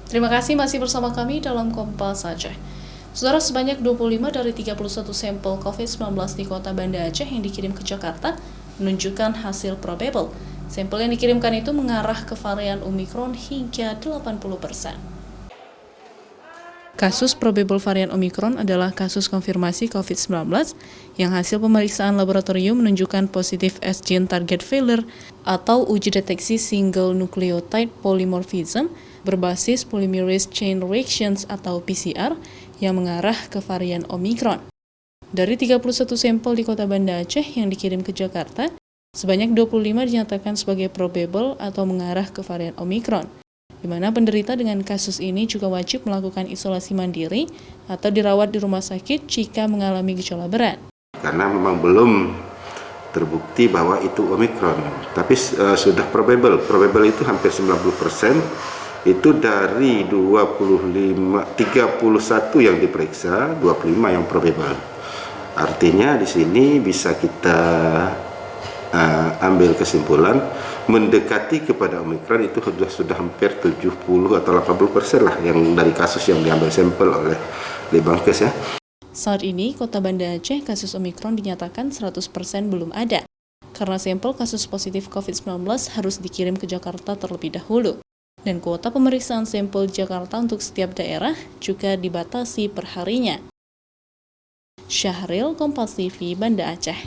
Terima kasih masih bersama kami dalam Kompas Aceh. Saudara, sebanyak 25 dari 31 sampel COVID-19 di kota Banda Aceh yang dikirim ke Jakarta menunjukkan hasil probable. Sampel yang dikirimkan itu mengarah ke varian Omicron hingga 80%. Kasus probable varian Omicron adalah kasus konfirmasi COVID-19 yang hasil pemeriksaan laboratorium menunjukkan positif S-gene target failure atau uji deteksi single nucleotide polymorphism berbasis polymerase chain reactions atau PCR yang mengarah ke varian Omicron. Dari 31 sampel di kota Banda Aceh yang dikirim ke Jakarta, sebanyak 25 dinyatakan sebagai probable atau mengarah ke varian Omicron, di mana penderita dengan kasus ini juga wajib melakukan isolasi mandiri atau dirawat di rumah sakit jika mengalami gejala berat. Karena memang belum terbukti bahwa itu Omicron, tapi sudah probable. Probable itu hampir 90%. Itu dari 31 yang diperiksa, 25 yang probable. Artinya di sini bisa kita ambil kesimpulan mendekati kepada Omicron itu sudah hampir 70 atau 80% lah yang dari kasus yang diambil sampel oleh Litbangkes ya. Saat ini, Kota Banda Aceh kasus Omicron dinyatakan 100% belum ada, karena sampel kasus positif COVID-19 harus dikirim ke Jakarta terlebih dahulu. Dan kuota pemeriksaan sampel Jakarta untuk setiap daerah juga dibatasi per harinya. Syahril, Kompas TV, Banda Aceh.